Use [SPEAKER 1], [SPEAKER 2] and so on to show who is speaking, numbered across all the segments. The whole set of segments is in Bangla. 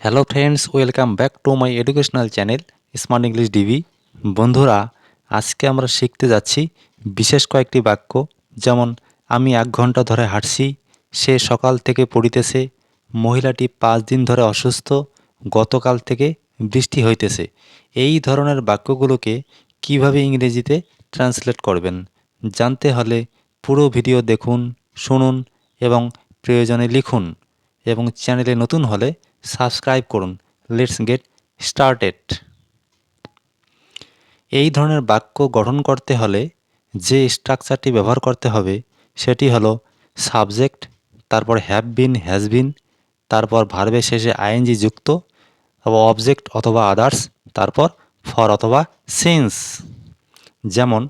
[SPEAKER 1] Hello friends, welcome back to my educational channel smart English DV. বন্ধুরা, আজকে আমরা শিখতে যাচ্ছি বিশেষ কয়েকটি বাক্য। যেমন, আমি 1 ঘন্টা ধরে হাঁটছি, সে সকাল থেকে পড়িতেছে, মহিলাটি 5 দিন ধরে অসুস্থ, গতকাল থেকে বৃষ্টি হইতেছে। এই ধরনের বাক্যগুলোকে কিভাবে ইংরেজিতে ট্রান্সলেট করবেন জানতে হলে পুরো ভিডিও দেখুন, শুনুন এবং প্রয়োজনে লিখুন। এবং চ্যানেলে নতুন হলে সাবস্ক্রাইব করুন। Let's get started. এই ধরনের বাক্য গঠন করতে হলে যে স্ট্রাকচারটি ব্যবহার করতে হবে সেটি হলো সাবজেক্ট, তারপর হ্যাভ বিন, হ্যাজ বিন, তারপর ভার্বের শেষে আইএনজি যুক্ত অবজেক্ট অথবা আদার্স, তারপর ফর অথবা সিন্স। যেমন,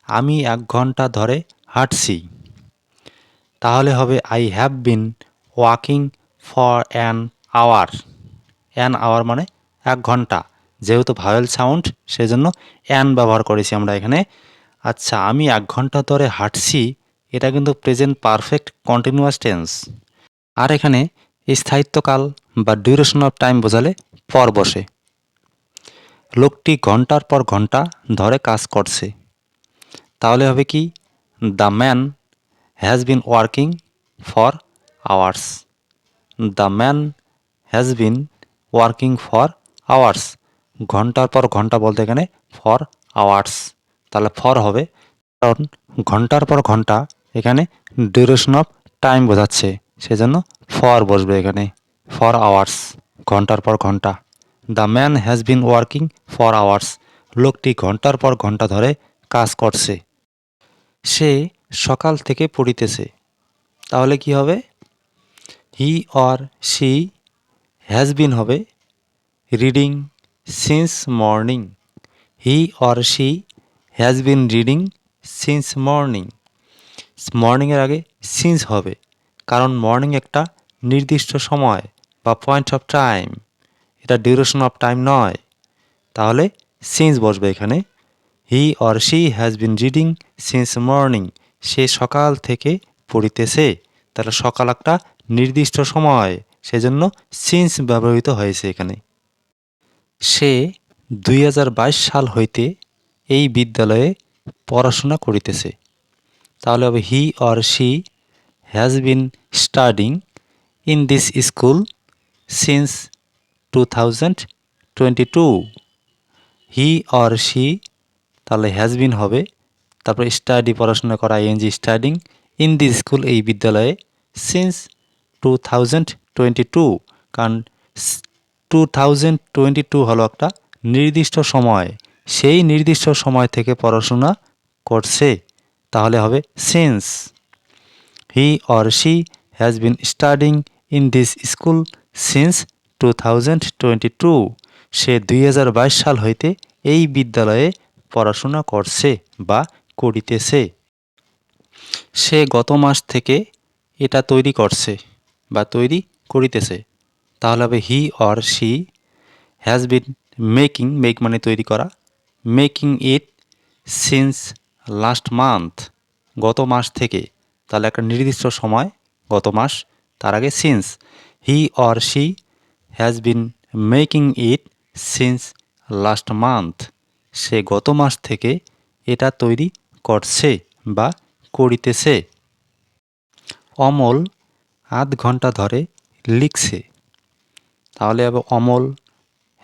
[SPEAKER 1] আমি 1 ঘন্টা ধরে হাঁটছি, তাহলে হবে I have been walking for an hour. An hour মানে 1 ঘন্টা, যেহেতু ভাওয়েল সাউন্ড সেজন্য অ্যান ব্যবহার করেছি আমরা এখানে। আচ্ছা, আমি 1 ঘন্টা ধরে হাঁটছি, এটা কিন্তু প্রেজেন্ট পারফেক্ট কন্টিনিউয়াস টেন্স। আর এখানে স্থায়িত্বকাল বা ডিউরেশন অফ টাইম বোঝালে পর বসে। লোকটি ঘন্টার পর ঘন্টা ধরে কাজ করছে, তাহলে হবে কি the man has bin working for hours. The man has bin working for hours. ঘন্টার পর ঘন্টা বলতে এখানে ফর আওয়ার্স, তাহলে ফর হবে, কারণ ঘন্টার পর ঘন্টা এখানে ডিউরেশন অফ টাইম বোঝাচ্ছে, সেজন্য ফর বসবে এখানে। ফর আওয়ার্স, ঘন্টার পর ঘন্টা। The man has bin working for hours. লোকটি ঘন্টার পর ঘন্টা ধরে কাজ করছে। সে সকাল থেকে পড়িতেছে, তাহলে কি হবে? He or she has been হবে reading since morning. He or she has been reading since morning. মর্নিংয়ের আগে সিন্স হবে, কারণ মর্নিং একটা নির্দিষ্ট সময় বা পয়েন্ট অফ টাইম, এটা ডিউরেশন অফ টাইম নয়, তাহলে সিন্স বসবে এখানে। He or she has been reading since morning. সে সকাল থেকে পড়িতেছে, তাহলে সকাল একটা নির্দিষ্ট সময়, সেজন্য সিন্স ব্যবহৃত হয়েছে এখানে। সে 2022 সাল হইতে এই বিদ্যালয়ে পড়াশোনা করিতেছে, তাহলে হবে he or she has been studying in this school since 2022। He or she, তাহলে হ্যাজ বিন হবে, তারপর স্টাডি পড়াশোনা করা ING studying, in this school এই বিদ্যালয়ে, সিন্স 2022, কারণ 2022 হলো একটা নির্দিষ্ট সময়, সেই নির্দিষ্ট সময় থেকে পড়াশোনা করছে, তাহলে হবে since. He or she has been studying in this school since 2022। সে 2022 সাল হইতে এই বিদ্যালয়ে পড়াশোনা করছে বা করিতেছে। সে গত মাস থেকে এটা তৈরি করছে বা তৈরি করিতেছে, তাহলে হবে he or she has been making, make মানে তৈরি করা, making it since last month, গত মাস থেকে, তাহলে একটা নির্দিষ্ট সময়, গত মাস, তার আগে since. He or she has been making it since last month. সে গত মাস থেকে এটা তৈরি করছে বা করিতেছে। অমল 0.5 ঘন্টা ধরে লিখছে, তাহলে হবে অমল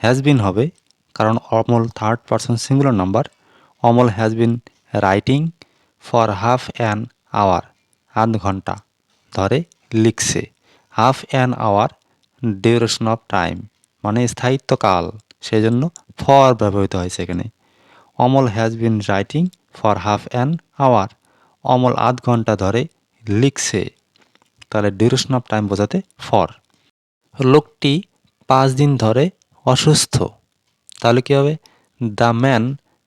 [SPEAKER 1] হ্যাজ বিন হবে, কারণ Amal third person singular number. Amal has been writing for half an hour. 0.5 ঘন্টা ধরে লিখছে। Half an hour duration of time মানে স্থায়িত্বকাল, সেজন্য ফর ব্যবহৃত হয়েছে এখানে। Amal has been writing for half an hour. Amal 0.5 ঘন্টা ধরে লিখছে, তাহলে ডিউরেশন অফ টাইম বোঝাতে ফর। লোকটি 5 দিন ধরে অসুস্থ, তাহলে কী হবে? The man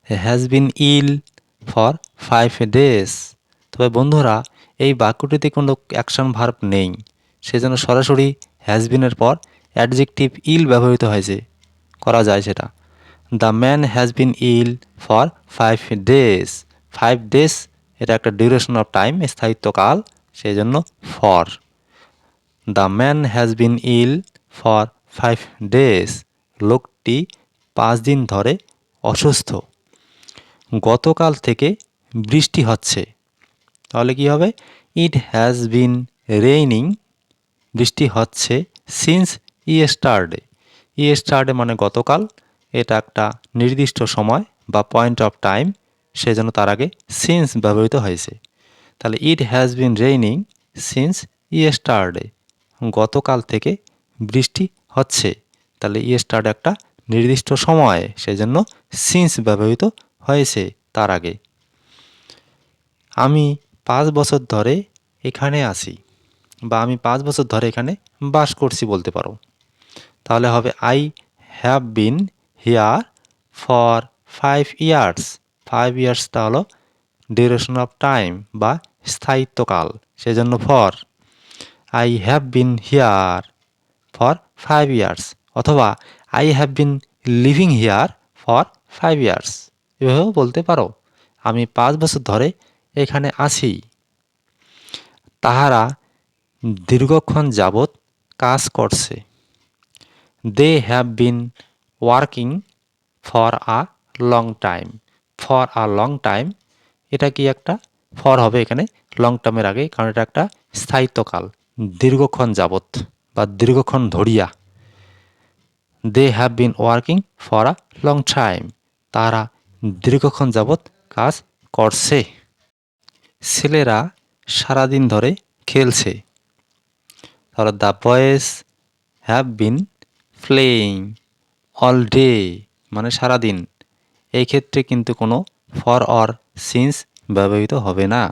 [SPEAKER 1] has been ill for 5 days। তবে বন্ধুরা, এই বাক্যটিতে কোনো অ্যাকশন ভার্ব নেই, সেজন্য সরাসরি হ্যাজ বিনের পর অ্যাডজেক্টিভ ইল ব্যবহৃত হয়েছে, করা যায় সেটা। The man has been ill for 5 days। 5 days এটা একটা ডিউরেশন অফ টাইম, স্থায়িত্বকাল, সেই জন্য for. The man has been ill for 5 days, লোকটি 5 দিন ধরে অসুস্থ। গতকাল থেকে বৃষ্টি হচ্ছে, তাহলে কি হবে? ইট হ্যাজ বিন রেইনিং, বৃষ্টি হচ্ছে, সিন্স ইয়েস্টারডে। ইয়েস্টারডে মানে গতকাল, এটা একটা নির্দিষ্ট সময় বা পয়েন্ট অফ টাইম, সেজন্য তার আগে সিন্স ব্যবহৃত হয়েছে। তাহলে it has been raining since yesterday, গতকাল থেকে বৃষ্টি হচ্ছে। তাহলে ইয়েস্টারডে একটা নির্দিষ্ট সময়, সেজন্য সিন্স ব্যবহৃত হয়েছে তার আগে। আমি 5 বছর ধরে এখানে আছি, বা আমি 5 বছর ধরে এখানে বাস করছি বলতে পারো। তাহলে হবে I have been here for 5 years. 5 ইয়ার্সটা হলো ডিউরেশন অফ টাইম বা স্থায়িত্বকাল, সেজন্য for. I have been here for 5 years, অথবা I have been living here for 5 years, এভাবেও বলতে পারো। আমি 5 বছর ধরে এখানে আছি। তাহারা দীর্ঘক্ষণ যাবৎ কাজ করছে। They have been working for a long time. For a long time, এটা কি একটা ফর হবে এখানে লং টার্মের আগে, কারণ এটা একটা স্থায়িত্বকাল, দীর্ঘক্ষণ যাবৎ বা দীর্ঘক্ষণ ধরিয়া। They have been working for a long time, তারা দীর্ঘক্ষণ যাবৎ কাজ করছে। ছেলেরা সারাদিন ধরে খেলছে। তাহলে the boys have been playing all day, মানে সারাদিন। এই ক্ষেত্রে কিন্তু কোনো ফর অর সিন্স ব্যবহৃত হবে না,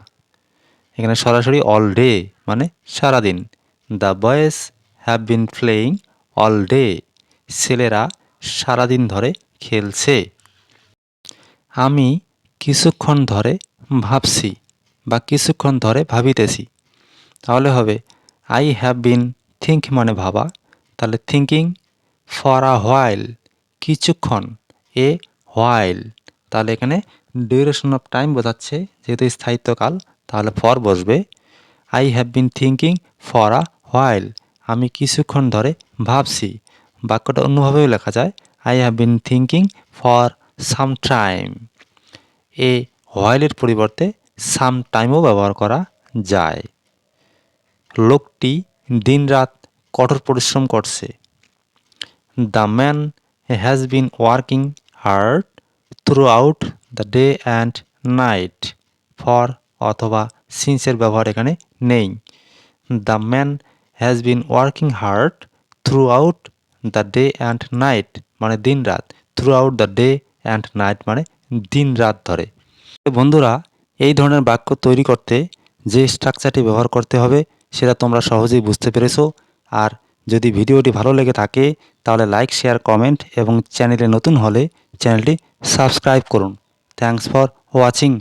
[SPEAKER 1] এখানে সরাসরি অল ডে মানে সারাদিন। The boys have been playing all day, ছেলেরা সারাদিন ধরে খেলছে। আমি কিছুক্ষণ ধরে ভাবছি বা কিছুক্ষণ ধরে ভাবিতেছি। তাহলে হবে আই হ্যাভ বিন থিঙ্ক মানে ভাবা, তাহলে থিঙ্কিং ফর আ হোয়াইল, কিছুক্ষণ, এ হোয়াইল, তাহলে এখানে ডিউরেশন অফ টাইম বোঝাচ্ছে, যেহেতু স্থায়িত্বকাল তাহলে ফর বসবে। I have been thinking for a while, আমি কিছুক্ষণ ধরে ভাবছি। বাক্যটা অন্যভাবেও লেখা যায়, I have been thinking for some time. A হোয়াইলের পরিবর্তে সাম টাইমও ব্যবহার করা যায়। লোকটি দিনরাত কঠোর পরিশ্রম করছে। The man has been working hard through out the day and night. For অথবা সিন্সের ব্যবহার এখানে নেই। The man has been working hard through out the day and night, মানে দিন রাত। Through out the day and night মানে দিন রাত ধরে। বন্ধুরা, এই ধরনের বাক্য তৈরি করতে যে স্ট্রাকচারটি ব্যবহার করতে হবে সেটা তোমরা সহজেই বুঝতে পেরেছো। আর যদি ভিডিওটি ভালো লেগে থাকে তাহলে লাইক, শেয়ার, কমেন্ট এবং চ্যানেলে নতুন হলে চ্যানেলটি সাবস্ক্রাইব করুন। Thanks for watching.